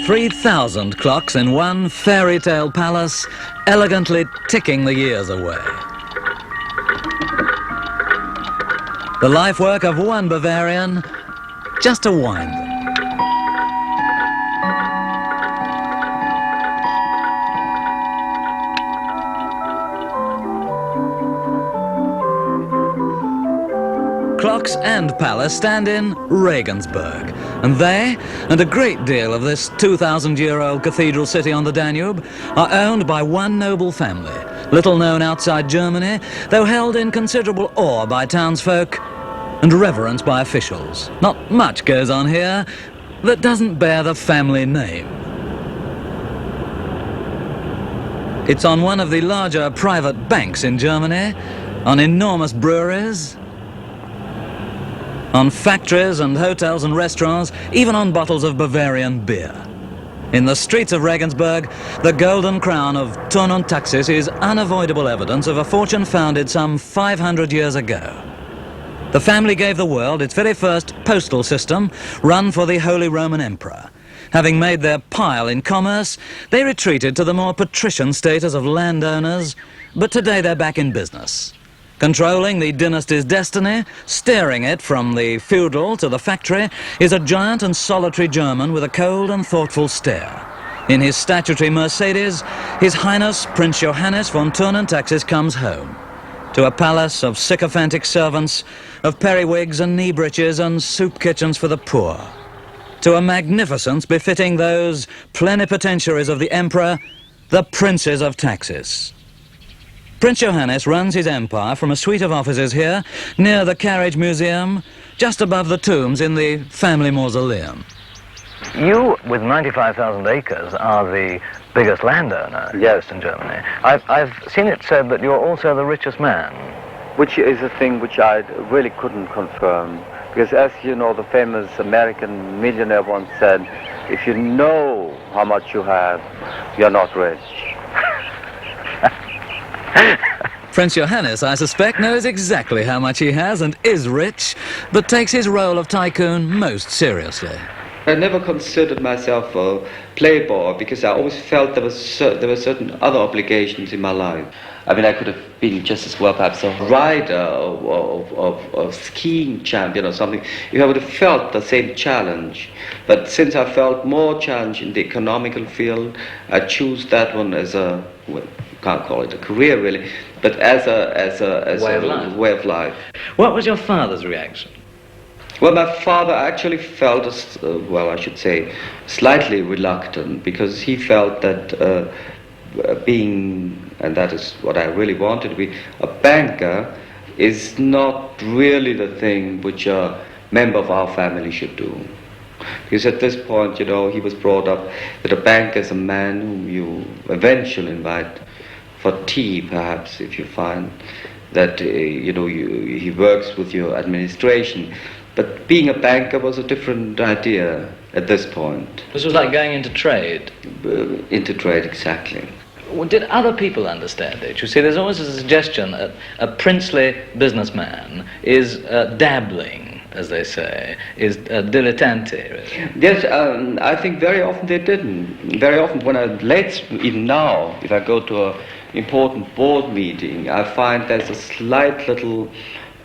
3,000 clocks in one fairy tale palace, elegantly ticking the years away. The life work of one Bavarian, just to wind them. Clocks and palace stand in Regensburg, and they, and a great deal of this 2,000-year-old cathedral city on the Danube, are owned by one noble family, little known outside Germany, though held in considerable awe by townsfolk and reverence by officials. Not much goes on here that doesn't bear the family name. It's on one of the larger private banks in Germany, on enormous breweries, on factories and hotels and restaurants, even on bottles of Bavarian beer. In the streets of Regensburg, the golden crown of Thurn und is unavoidable evidence of a fortune founded some 500 years ago. The family gave the world its very first postal system, run for the Holy Roman Emperor. Having made their pile in commerce, they retreated to the more patrician status of landowners, but today they're back in business. Controlling the dynasty's destiny, steering it from the feudal to the factory, is a giant and solitary German with a cold and thoughtful stare. In his statutory Mercedes, His Highness Prince Johannes Von Thurn und comes home. To a palace of sycophantic servants, of periwigs and knee breeches and soup kitchens for the poor. To a magnificence befitting those plenipotentiaries of the emperor, the princes of taxes. Prince Johannes runs his empire from a suite of offices here, near the Carriage Museum, just above the tombs in the family mausoleum. You, with 95,000 acres, are the biggest landowner in Germany. I've seen it said that you're also the richest man. Which is a thing which I really couldn't confirm. Because as you know, the famous American millionaire once said, if you know how much you have, you're not rich. Prince Johannes, I suspect, knows exactly how much he has and is rich, but takes his role of tycoon most seriously. I never considered myself a playboy because I always felt there were certain other obligations in my life. I mean, I could have been just as well perhaps a rider or skiing champion or something if I would have felt the same challenge. But since I felt more challenge in the economical field, I choose that one as a, well, can't call it a career really, but as a way of life. What was your father's reaction? Well, my father actually felt, well, I should say, slightly reluctant because he felt that being, and that is what I really wanted to be, a banker is not really the thing which a member of our family should do. Because at this point, you know, he was brought up that a banker is a man whom you eventually invite for tea, perhaps, if you find that, you know, he works with your administration. But being a banker was a different idea at this point. This was like going into trade? Into trade, exactly. Did other people understand it? You see, there's always a suggestion that a princely businessman is dabbling, as they say, is dilettante. Really. Yes, I think very often they didn't. Very often when even now, if I go to an important board meeting, I find there's a slight little,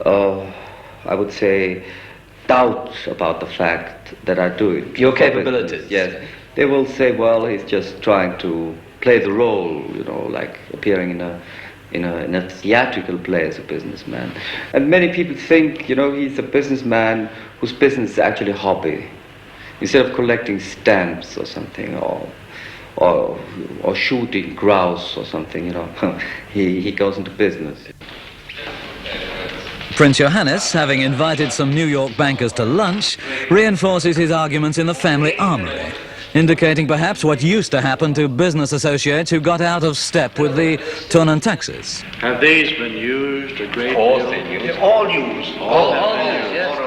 I would say, doubt about the fact that I do it. Your capabilities? Yes. They will say, well, he's just trying to play the role, you know, like appearing in a theatrical play as a businessman. And many people think, you know, he's a businessman whose business is actually a hobby. Instead of collecting stamps or something, or shooting grouse or something, you know, he goes into business. Prince Johannes, having invited some New York bankers to lunch, reinforces his arguments in the family armory, indicating perhaps what used to happen to business associates who got out of step with the Thurn und taxes. Have these been used a great deal? All used. All used, yes.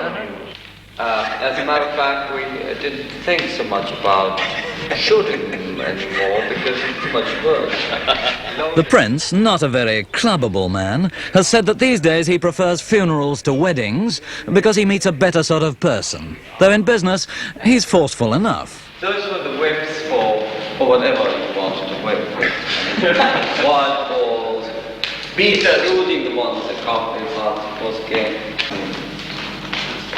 As a matter of fact, we didn't think so much about shooting them anymore because it's too much work. The prince, not a very clubbable man, has said that these days he prefers funerals to weddings because he meets a better sort of person. Though in business, he's forceful enough. Those were the whips or whatever you wanted to wait for. Wild balls, including the ones that can't be part was game.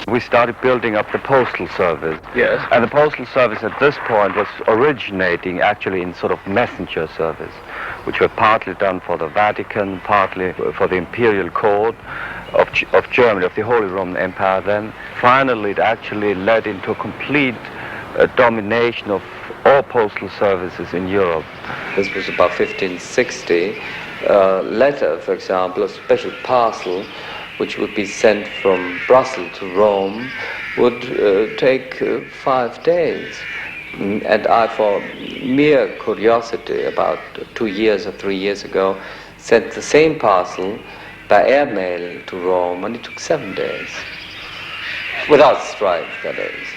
We started building up the postal service. Yes. And the postal service at this point was originating actually in sort of messenger service, which were partly done for the Vatican, partly for the imperial court of Germany, of the Holy Roman Empire then. Finally, it actually led into a complete domination of all postal services in Europe. This was about 1560. Letter, for example, a special parcel which would be sent from Brussels to Rome would take 5 days. And I, for mere curiosity, about 2 years or 3 years ago, sent the same parcel by airmail to Rome, and it took 7 days. Without strike, that is.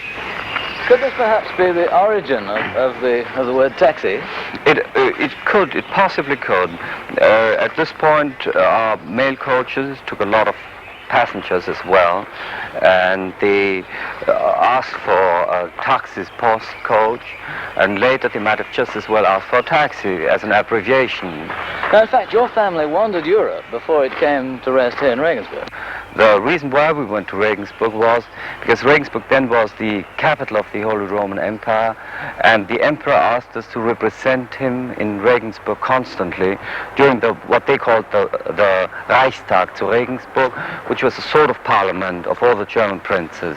Could this perhaps be the origin of the word taxi? It possibly could. At this point, our mail coaches took a lot of passengers as well, and they asked for taxis post coach, and later they might have just as well asked for a taxi as an abbreviation. Now, in fact, your family wandered Europe before it came to rest here in Regensburg. The reason why we went to Regensburg was because Regensburg then was the capital of the Holy Roman Empire, and the emperor asked us to represent him in Regensburg constantly during what they called the Reichstag zu Regensburg, which was a sort of parliament of all the German princes.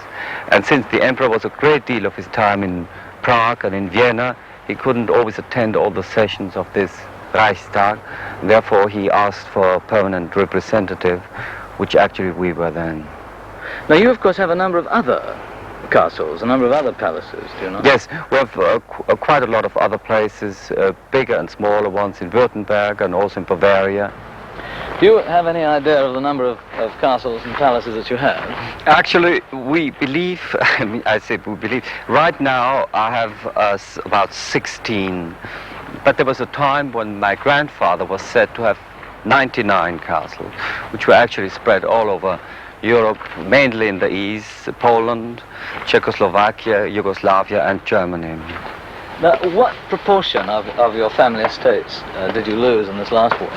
And since the emperor was a great deal of his time in Prague and in Vienna, he couldn't always attend all the sessions of this Reichstag. Therefore, he asked for a permanent representative, which actually we were then. Now, you, of course, have a number of other castles, a number of other palaces, do you not? Yes, we have quite a lot of other places, bigger and smaller ones in Württemberg and also in Bavaria. Do you have any idea of the number of castles and palaces that you have? Actually, we believe, we believe, right now I have about 16. But there was a time when my grandfather was said to have 99 castles, which were actually spread all over Europe, mainly in the east, Poland, Czechoslovakia, Yugoslavia, and Germany. Now, what proportion of your family estates did you lose in this last war?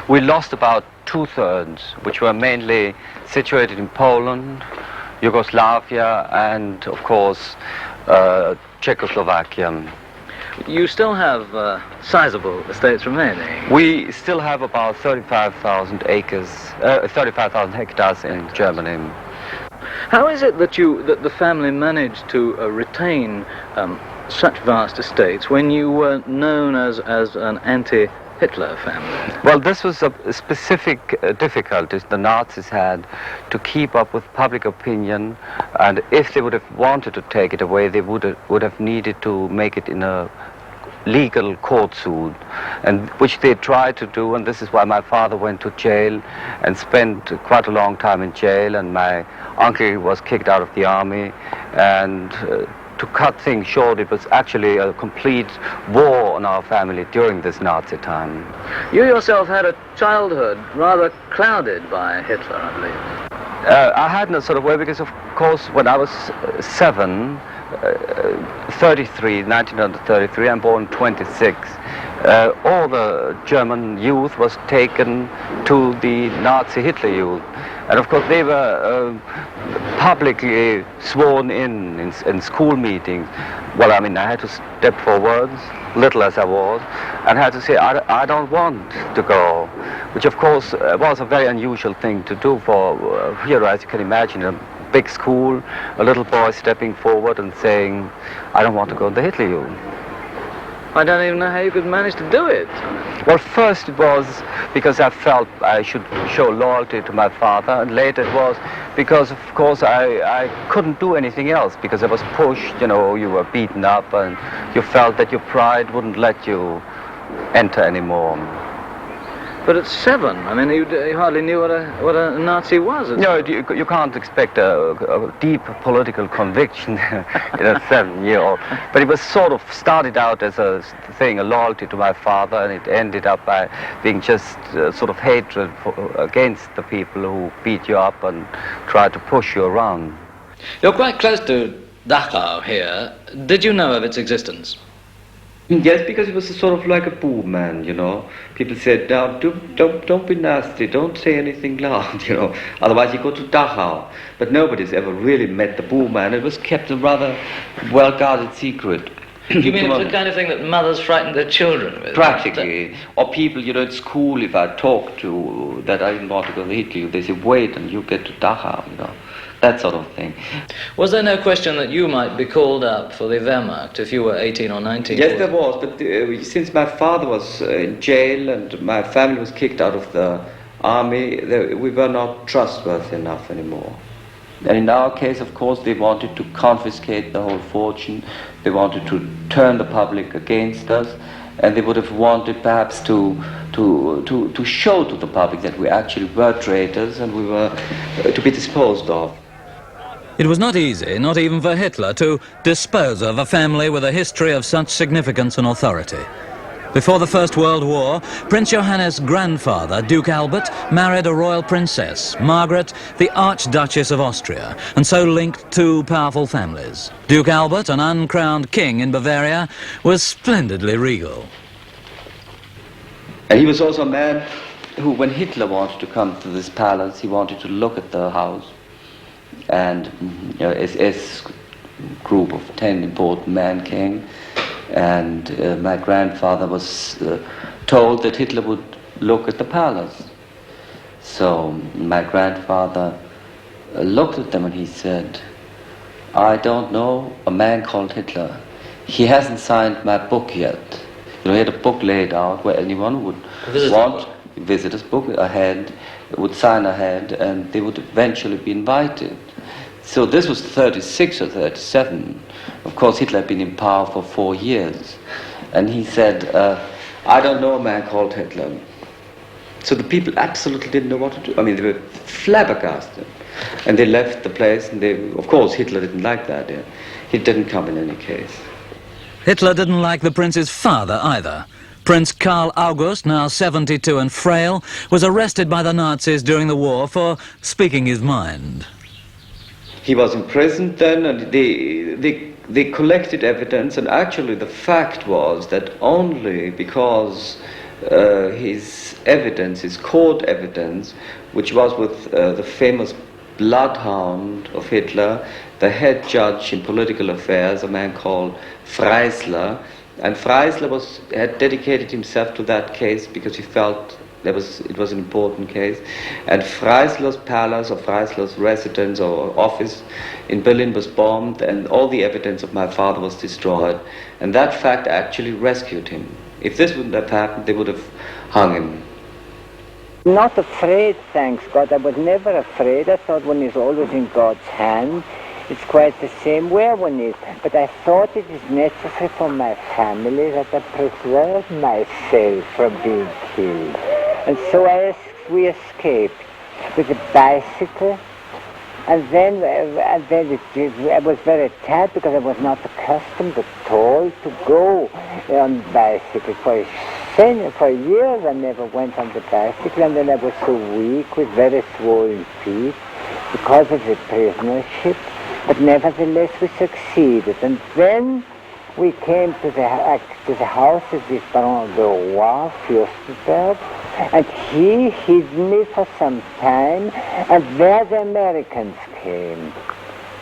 We lost about 2/3, which were mainly situated in Poland, Yugoslavia, and, of course, Czechoslovakia. You still have sizable estates remaining. We still have about 35,000 acres, 35,000 hectares in Germany. How is it that the family managed to retain such vast estates when you were known as an anti-Hitler family? Well, this was a specific difficulties the Nazis had to keep up with public opinion, and if they would have wanted to take it away, they would have needed to make it in a legal court suit, and which they tried to do, and this is why my father went to jail and spent quite a long time in jail, and my uncle was kicked out of the army, and to cut things short, it was actually a complete war on our family during this Nazi time. You yourself had a childhood rather clouded by Hitler, I believe. I had in a sort of way because, of course, when I was 7, 1933, I'm born 26, all the German youth was taken to the Nazi Hitler youth. And of course they were publicly sworn in school meetings. Well, I mean, I had to step forward, little as I was, and had to say, I don't want to go, which of course was a very unusual thing to do for, here, as you can imagine, a big school, a little boy stepping forward and saying, I don't want to go to the Hitler Youth. I don't even know how you could manage to do it. Well, first it was because I felt I should show loyalty to my father, and later it was because, of course, I couldn't do anything else because I was pushed, you know, you were beaten up, and you felt that your pride wouldn't let you enter anymore. But at 7, I mean, you hardly knew what a Nazi was. No, you can't expect a deep political conviction in a 7-year-old. But it was sort of started out as a thing, a loyalty to my father, and it ended up by being just sort of hatred against the people who beat you up and tried to push you around. You're quite close to Dachau here. Did you know of its existence? Yes, because he was sort of like a boo man, you know. People said, now don't be nasty, don't say anything loud, you know, otherwise you go to Dachau. But nobody's ever really met the boo man. It was kept a rather well-guarded secret. You mean it's the kind of thing that mothers frighten their children with? Practically. Or people, you know, at school, if I talk to that I didn't want to go to Hitler, they say, wait and you get to Dachau, you know. That sort of thing. Was there no question that you might be called up for the Wehrmacht if you were 18 or 19? Yes, there was, but since my father was in jail and my family was kicked out of the army, we were not trustworthy enough anymore. And in our case, of course, they wanted to confiscate the whole fortune, they wanted to turn the public against us, and they would have wanted perhaps to show to the public that we actually were traitors and we were to be disposed of. It was not easy, not even for Hitler, to dispose of a family with a history of such significance and authority. Before the First World War, Prince Johannes' grandfather, Duke Albert, married a royal princess, Margaret, the Archduchess of Austria, and so linked two powerful families. Duke Albert, an uncrowned king in Bavaria, was splendidly regal. And he was also a man who, when Hitler wanted to come to this palace, he wanted to look at the house. And SS group of 10 important men came, and my grandfather was told that Hitler would look at the palace. So my grandfather looked at them and he said, I don't know a man called Hitler. He hasn't signed my book yet. You know, he had a book laid out where anyone would visitor's book ahead, would sign ahead, and they would eventually be invited. So this was 36 or 37. Of course, Hitler had been in power for 4 years. And he said, I don't know a man called Hitler. So the people absolutely didn't know what to do. I mean, they were flabbergasted. And they left the place, and of course, Hitler didn't like that. Yeah. He didn't come in any case. Hitler didn't like the prince's father either. Prince Karl August, now 72 and frail, was arrested by the Nazis during the war for speaking his mind. He was imprisoned then, and they collected evidence, and actually the fact was that only because his evidence, his court evidence, which was with the famous bloodhound of Hitler, the head judge in political affairs, a man called Freisler, and Freisler had dedicated himself to that case because he felt it was an important case. And Freisler's palace or Freisler's residence or office in Berlin was bombed, and all the evidence of my father was destroyed. And that fact actually rescued him. If this wouldn't have happened, they would have hung him. Not afraid, thanks God. I was never afraid. I thought one is always in God's hand. It's quite the same where one is. But I thought it is necessary for my family that I preserve myself from being killed. And so we escaped with a bicycle, and then I was very tired because I was not accustomed at all to go on bicycle. For years I never went on the bicycle, and then I was so weak with very swollen feet because of the prisonership. But nevertheless we succeeded, and then we came to the house of this Baron de Roy, Fürstenberg, and he hid me for some time, and there the Americans came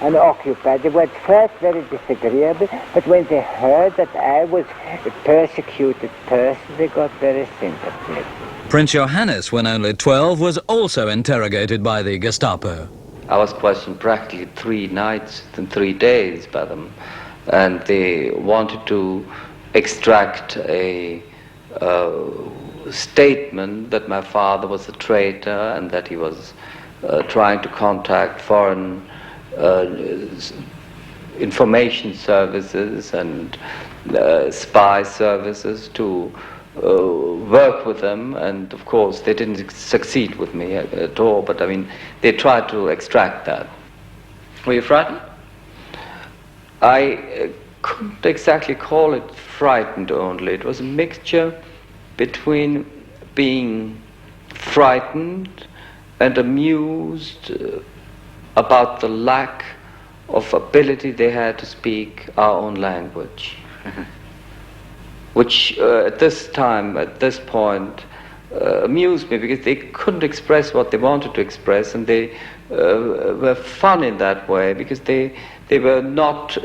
and occupied. They were at first very disagreeable, but when they heard that I was a persecuted person, they got very sympathetic. Prince Johannes, when only 12, was also interrogated by the Gestapo. I was questioned practically 3 nights and 3 days by them, and they wanted to extract a statement that my father was a traitor and that he was trying to contact foreign information services and spy services to work with them, and of course they didn't succeed with me at all, but I mean they tried to extract that. Were you frightened? I couldn't exactly call it frightened only. It was a mixture between being frightened and amused about the lack of ability they had to speak our own language. which at this time, at this point, amused me because they couldn't express what they wanted to express, and they were fun in that way because they were not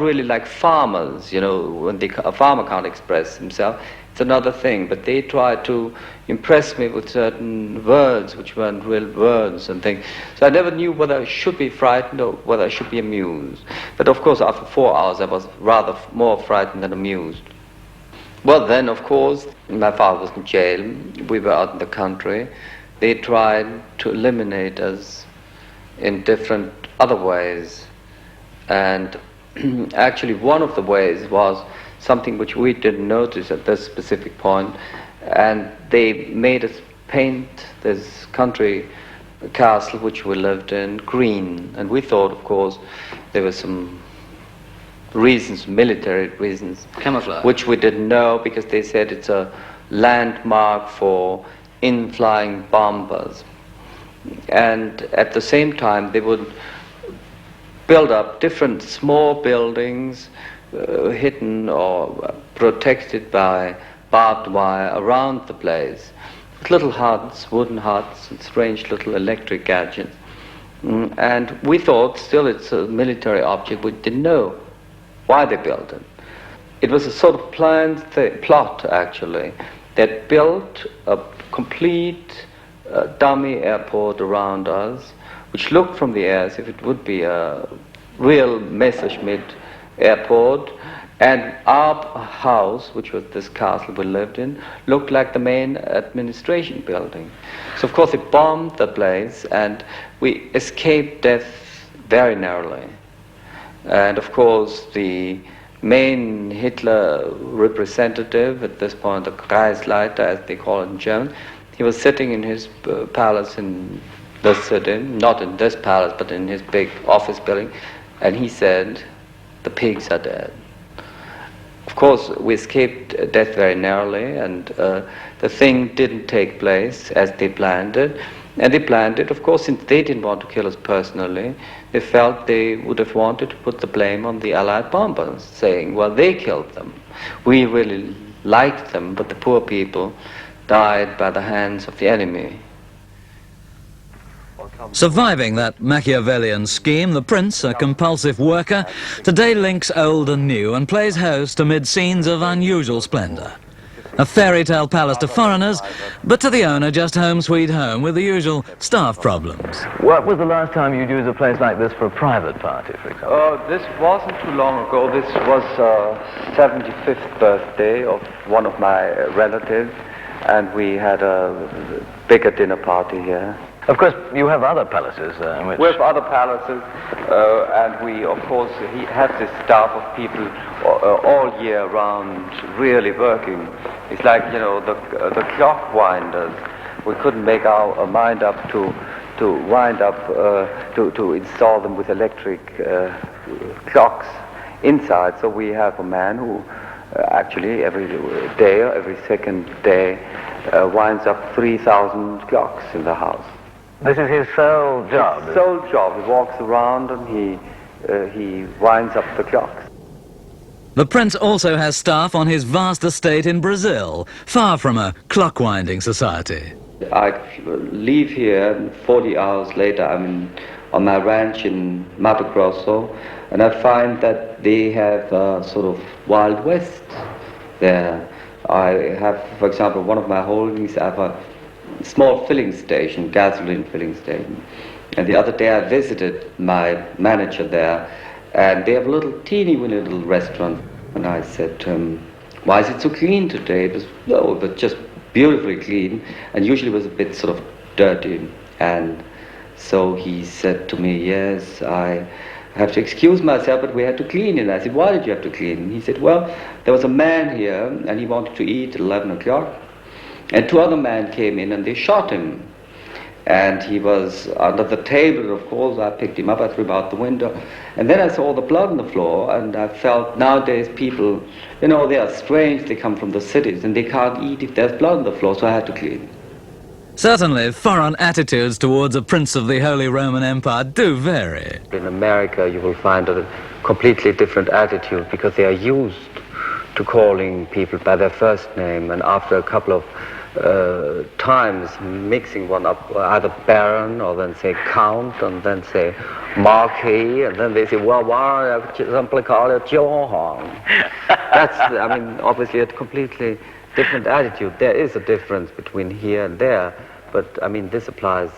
really like farmers. You know, when a farmer can't express himself, it's another thing. But they tried to impress me with certain words which weren't real words and things. So I never knew whether I should be frightened or whether I should be amused. But of course, after 4 hours, I was rather more frightened than amused. Well, then, of course, my father was in jail. We were out in the country. They tried to eliminate us in different other ways. And actually, one of the ways was something which we didn't notice at this specific point. And they made us paint this country castle which we lived in green. And we thought, of course, there were some reasons, military reasons, camouflage, which we didn't know because they said it's a landmark for in-flying bombers. And at the same time, they would build up different small buildings hidden or protected by barbed wire around the place, with little huts, wooden huts, and strange little electric gadgets. And we thought still it's a military object. We didn't know why they built it. It was a sort of planned plot, actually, that built a complete dummy airport around us, which looked from the air as if it would be a real Messerschmitt airport, and our house, which was this castle we lived in, looked like the main administration building. So of course they bombed the place, and we escaped death very narrowly. And of course the main Hitler representative at this point, the Kreisleiter as they call it in German, he was sitting in his palace in the city, not in this palace but in his big office building, and he said, "The pigs are dead." Of course, we escaped death very narrowly, and the thing didn't take place as they planned it. And they planned it, of course, since they didn't want to kill us personally. They felt they would have wanted to put the blame on the Allied bombers, saying, well, they killed them. We really liked them, but the poor people died by the hands of the enemy. Surviving that Machiavellian scheme, the prince, a compulsive worker, today links old and new and plays host amid scenes of unusual splendor. A fairy tale palace to foreigners, but to the owner just home sweet home with the usual staff problems. What was the last time you'd use a place like this for a private party, for example? This wasn't too long ago. This was 75th birthday of one of my relatives, and we had a bigger dinner party here. Of course, you have other palaces in which... We have other palaces, and we, of course, have this staff of people all year round really working. It's like, you know, the clock winders. We couldn't make our mind up to wind up, to install them with electric clocks inside. So we have a man who actually every day or every second day winds up 3,000 clocks in the house. This is his sole job? His sole job. He walks around and he winds up the clocks. The prince also has staff on his vast estate in Brazil, far from a clock-winding society. I leave here, and 40 hours later I'm on my ranch in Mato Grosso, and I find that they have a sort of Wild West there. I have, for example, one of my holdings, I have a small filling station, gasoline filling station. And the other day I visited my manager there, and they have a little teeny weeny little restaurant. And I said to him, why is it so clean today? It was just beautifully clean, and usually it was a bit sort of dirty. And so he said to me, yes, I have to excuse myself, but we had to clean it. I said, why did you have to clean it? And he said, well, there was a man here, and he wanted to eat at 11 o'clock. And two other men came in and they shot him. And he was under the table, of course. I picked him up, I threw him out the window. And then I saw the blood on the floor, and I felt nowadays people, you know, they are strange. They come from the cities and they can't eat if there's blood on the floor, so I had to clean it. Certainly, foreign attitudes towards a prince of the Holy Roman Empire do vary. In America, you will find a completely different attitude because they are used to calling people by their first name, and after a couple of times mixing one up, either Baron or then say Count and then say Marquis, and then they say, well, why simply call it Johann? That's, I mean, obviously a completely different attitude. There is a difference between here and there, but I mean, this applies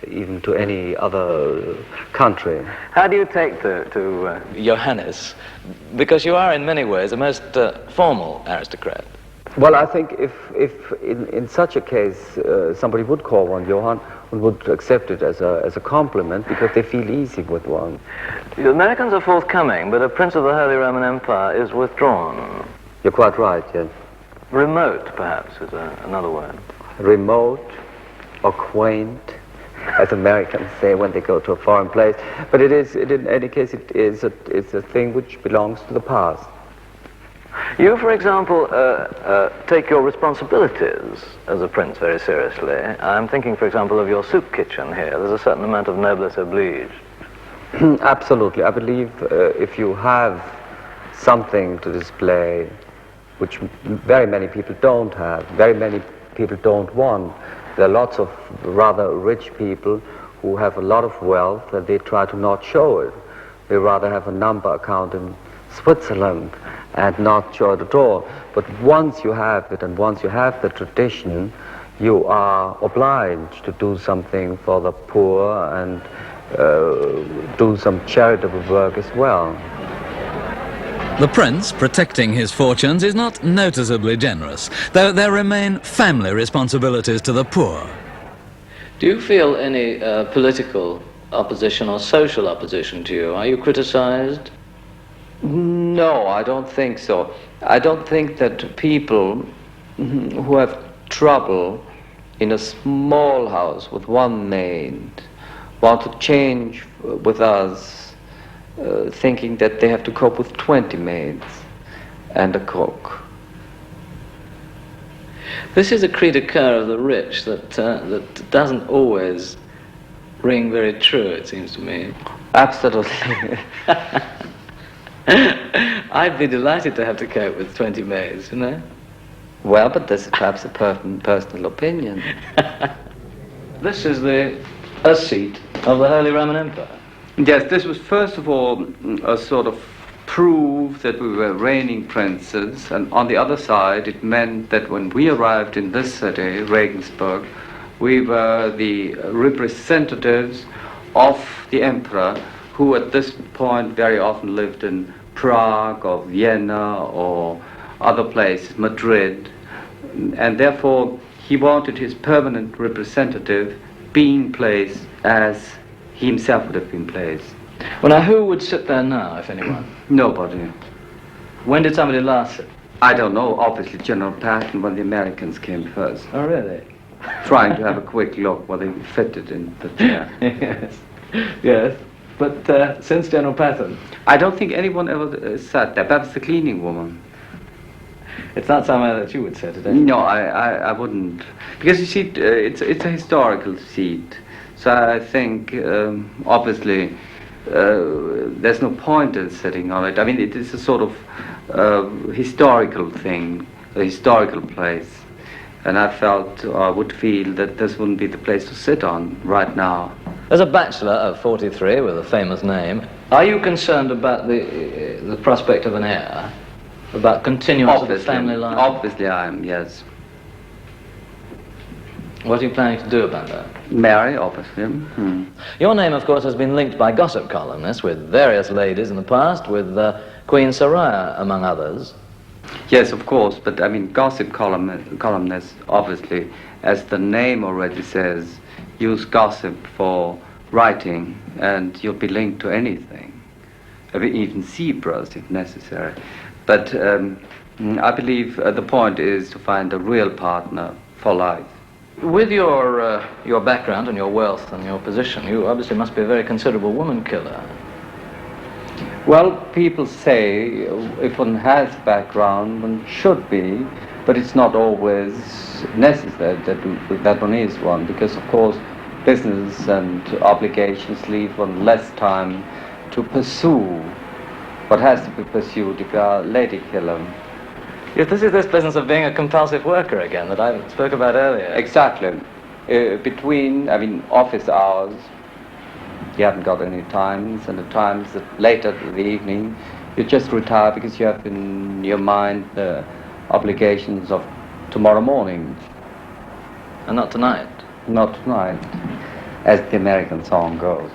even to any other country. How do you take to Johannes, because you are in many ways a most formal aristocrat. Well, I think if in such a case somebody would call one Johann, one would accept it as a compliment because they feel easy with one. The Americans are forthcoming, but a prince of the Holy Roman Empire is withdrawn. You're quite right, yes. Remote, perhaps, is another word. Remote or quaint, as Americans say when they go to a foreign place. But it is, in any case, it's a thing which belongs to the past. You, for example, take your responsibilities as a prince very seriously. I'm thinking, for example, of your soup kitchen here. There's a certain amount of noblesse oblige. Absolutely. I believe if you have something to display which very many people don't have, very many people don't want. There are lots of rather rich people who have a lot of wealth and they try to not show it. They rather have a number account in Switzerland and not show it at all. But once you have it and once you have the tradition, you are obliged to do something for the poor and do some charitable work as well. The prince, protecting his fortunes, is not noticeably generous, though there remain family responsibilities to the poor. Do you feel any political opposition or social opposition to you? Are you criticized? No, I don't think so. I don't think that people who have trouble in a small house with one maid want to change with us thinking that they have to cope with 20 maids and a cook. This is a cri de coeur of the rich that doesn't always ring very true, it seems to me. Absolutely. I'd be delighted to have to cope with 20 maids, you know? Well, but this is perhaps a personal opinion. This is a seat of the Holy Roman Empire. Yes, this was first of all a sort of proof that we were reigning princes, and on the other side it meant that when we arrived in this city, Regensburg, we were the representatives of the emperor, who at this point very often lived in Prague or Vienna or other places, Madrid, and therefore he wanted his permanent representative being placed as he himself would have been placed. Well, now, who would sit there now, if anyone? Nobody. When did somebody last sit? I don't know, obviously General Patton when the Americans came first. Oh, really? Trying to have a quick look whether he fitted in the chair. Yes, yes. But since General Patton? I don't think anyone ever sat there. Perhaps the cleaning woman. It's not somewhere that you would sit, is it? No, I wouldn't. Because you see, it's a historical seat. So I think, obviously, there's no point in sitting on it. I mean, it is a sort of historical thing, a historical place. And I felt, or I would feel, that this wouldn't be the place to sit on right now. As a bachelor of 43 with a famous name, are you concerned about the prospect of an heir? About continuance of the family line? Obviously I am, yes. What are you planning to do about that? Marry, obviously. Your name, of course, has been linked by gossip columnists with various ladies in the past, with Queen Soraya, among others. Yes, of course, but I mean, gossip columnists, obviously, as the name already says, use gossip for writing, and you'll be linked to anything, even zebras if necessary. But I believe the point is to find a real partner for life. With your background and your wealth and your position, you obviously must be a very considerable woman killer. Well, people say if one has background, one should be, but it's not always necessary that one is one, because of course business and obligations leave one less time to pursue what has to be pursued if you are a lady killer. Yes, this is this business of being a compulsive worker again that I spoke about earlier. Exactly. Between, office hours, you haven't got any times, and the times that later in the evening, you just retire because you have in your mind the obligations of tomorrow morning. And not tonight. Not tonight, as the American song goes.